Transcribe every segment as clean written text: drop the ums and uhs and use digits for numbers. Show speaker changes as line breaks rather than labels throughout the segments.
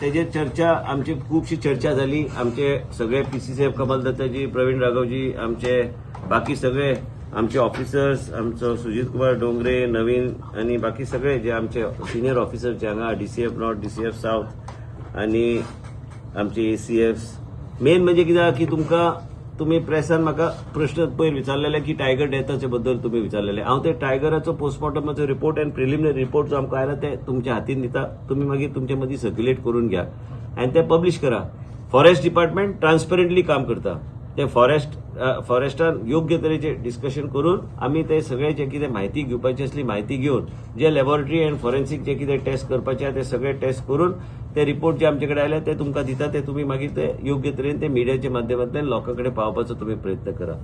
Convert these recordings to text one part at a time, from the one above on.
तेजेर चर्चा आमची खूबशी चर्चा झाली. आमचे सगळे PCCF कमल दत्ताजी, प्रवीण राघवजी, आमचे बाकी सगळे आमचे ऑफिसर्स, आमचो सुजित कुमार डोंगरे, नवीन आणि बाकी सगळे जे आमचे सिनियर ऑफिसर जे हांगा DCF नॉर्थ, DCF साऊथ आणि आमचे ACFs. मेन म्हणजे कित्याक की तुम्ही प्रेसान म्हाका प्रश्न पयर विचारलेले की टायगर डेथाचे बद्दल तुम्ही विचारलेले. हांव ते टायगराचो पोस्टमॉर्टमाचो रिपोर्ट अँड प्रिलिमिनरी रिपोर्ट जो आमकां आयला ते तुमच्या हातीन दिता. तुम्ही मागीर तुमच्या मदीं सर्क्युलेट करून घ्या आनी ते पब्लीश करा. फॉरेस्ट डिपार्टमेंट ट्रान्सपरंटली काम करता. ते फॉरेस्टान योग्य तरेचे डिस्कशन करून आमी ते सगळे जे कितें म्हायती घेवपाची असली म्हायती घेवन जे लॅबॉरेटरी अँड फॉरेन्सिक जे कितें टेस्ट करपाचे ते सगळे टेस्ट करून ते रिपोर्ट जे आमचे कडेन आयले ते तुमकां दिता. ते तुम्ही मागीर ते योग्य तरेन ते मिडियाच्या माध्यमांतल्यान लोकां कडेन पावपाचो तुम्ही प्रयत्न करा.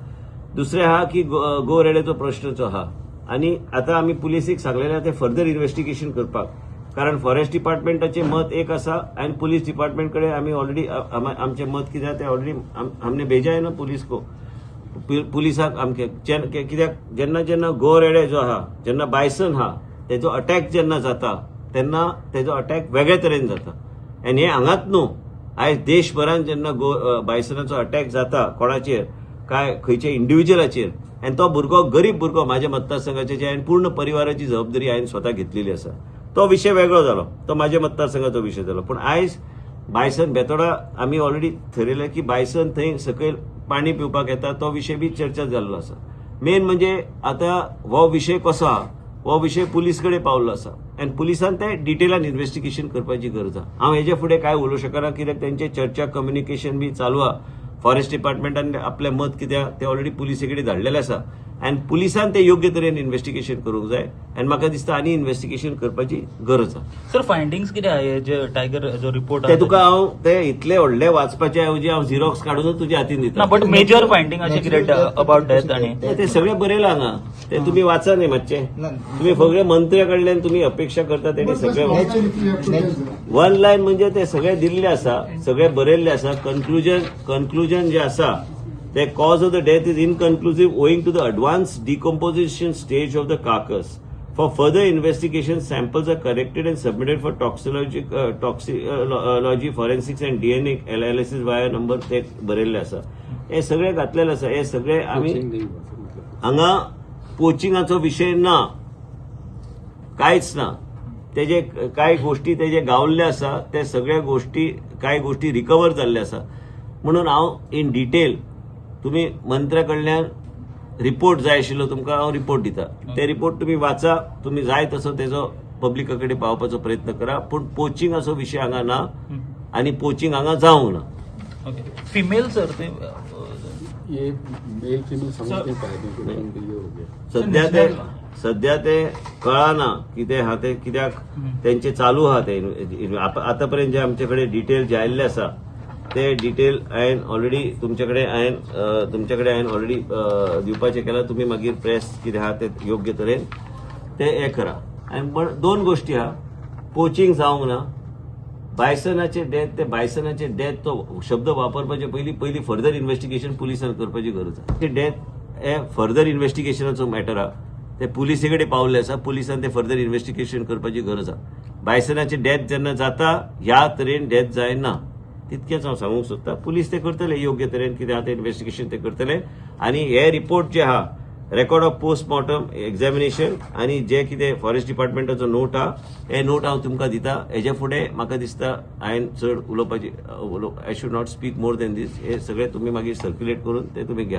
दुसरें आहा की गो रेड्याचो प्रश्न जो आहा आनी आतां आमी पुलिसीक सांगलेलें ते फर्दर इन्व्हेस्टिगेशन करपाक. कारण फॉरेस्ट डिपार्टमेंटाचे मत एक आसा आनी पुलीस डिपार्टमेंट कडेन आमी ऑलरेडी आमचे मत कित्याक ते ऑलरेडी हमने भेजा है ना पुलिस को. पुलिसाक आमके कित्याक जेन्ना गो रेडे जो आहा जेन्ना बायसन हा तेजो अटॅक जेन्ना जाता तेन्ना तेजो अटॅक वेगळे तरेन जाता. आनी हे हांगाच न्हू, आयज देशभरान जेन्ना बायसनाचो अटॅक जाता कोणाचेर काय खंयच्या इंडिव्हिज्युअलाचेर आनी तो भुरगो गरीब भुरगो म्हाज्या मतदारसंघाचे जे हांवें पूर्ण परिवाराची जबाबदारी हांवें स्वता घेतलेली आसा. तो विषय वेगळो जालो, तो म्हाज्या मतदारसंघाचो विषय जालो. पूण आयज बायसन बेतोडा आमी ऑलरेडी ठरयलें की बायसन थंय सकयल पाणी पिवपाक येता तो विषय बी चर्चा जाल्लो आसा. मेन म्हणजे आतां हो विषय कसो आहा हो विषय पुलीस कडेन पावल्लो आसा आनी पुलिसान ते डिटेलान इन्व्हेस्टिगेशन करपाची गरज आहा. हांव हेजे फुडें काय उलोवंक शकना कित्याक तेंचे चर्चा कम्युनिकेशन बी चालू आहा. फॉरेस्ट डिपार्टमेंटान आपलें मत कित्याक ते ऑलरेडी पुलिसे कडेन धाडलेलें आसा आनी पुलिसान ते योग्य तरेन इन्व्हेस्टिगेशन करूंक जाय आनी म्हाका दिसता आनी इन्व्हेस्टिगेशन करपाची गरज आहा.
सर फायंडिंग्स कितें आहा हे जे टायगर जो रिपोर्ट
ते तुका हांव ते इतले व्हडले वाचपाचे ऐवजी हांव झिरॉक्स काडूनच तुज्या हातीन दिता.
बट मेजर फायंडिंग अशें कितें अबाउट डेथ आनी
ते सगळे बरयला हांगा. ते तुम्ही वाचा न्ही मातशे. तुम्ही सगळे मंत्र्या कडल्यान तुम्ही अपेक्षा करता तेणी सगळे वन लायन म्हणजे ते सगळे दिल्ले आसा, सगळे बरयल्ले आसा. कन्क्लुजन जे आसा the cause of the death is inconclusive owing to the advanced decomposition stage of the carcass. For further investigation, samples are collected and submitted for toxicology, forensics and DNA analysis via number ते बरयल्ले आसा. हे सगळे घातलेले आसा. हे सगळे आमी हांगा पोचिंगाचो विषय ना, कांयच ना. तेजे कांय गोष्टी तेजे गावल्ले आसा, ते सगळे गोष्टी कांय गोष्टी रिकवर जाल्ले आसा. म्हणून हांव इन डिटेल तुम्ही मंत्र्या कडल्यान रिपोर्ट जाय आशिल्लो तुमकां हांव रिपोर्ट दिता. ते रिपोर्ट तुम्ही वाचा, तुम्ही जाय तसो तेजो पब्लिका कडेन पावपाचो प्रयत्न करा. पूण पोचिंगाचो विशय हांगा ना आनी पोचिंग हांगा जावंक ना.
फिमेल सर ते
सध्या ते कळना कितें आहा ते कित्याक तेंचे चालू आहा ते आतां पर्यंत जे आमचे कडेन डिटेल जे आयिल्ले आसा ते डिटेल हांवें ऑलरेडी तुमच्याकडे हांवें ऑलरेडी दिवपाचें केलां. तुमी मागीर प्रेस कितें आहा ते योग्य तरेन ते हे करा. आनी दोन गोष्टी आहा, पोचिंग जावंक ना. बायसनाचे डेथ तो शब्द वापरपाचे पयली फर्दर इन्व्हेस्टिगेशन पुलिसान करपाची गरज आहा. ते डेथ हे फर्दर इन्व्हेस्टिगेशनाचो मॅटर आहा. ते पुलिसे कडेन पावल्ले आसा. पुलिसान ते फर्दर इन्व्हेस्टिगेशन करपाची गरज आहा. बायसनाचे डेथ जेन्ना जाता ह्या तरेन डेथ जायना तितकेच हांव सांगूंक सोदता. पुलीस ते करतले योग्य तरेन कितें आहा ते इन्व्हेस्टिगेशन ते करतले. आनी हे रिपोर्ट जे आहा रेकॉर्ड ऑफ पोस्टमॉर्टम एक्झामिनेशन आनी जे कितें फॉरेस्ट डिपार्टमेंटाचो नोट आहा हे नोट हांव तुमकां दिता. हेजे फुडें म्हाका दिसता हांवें चड उलोवपाची I should not speak more than this. हे सगळे तुम्ही मागीर सर्क्युलेट करून ते तुम्ही घ्या.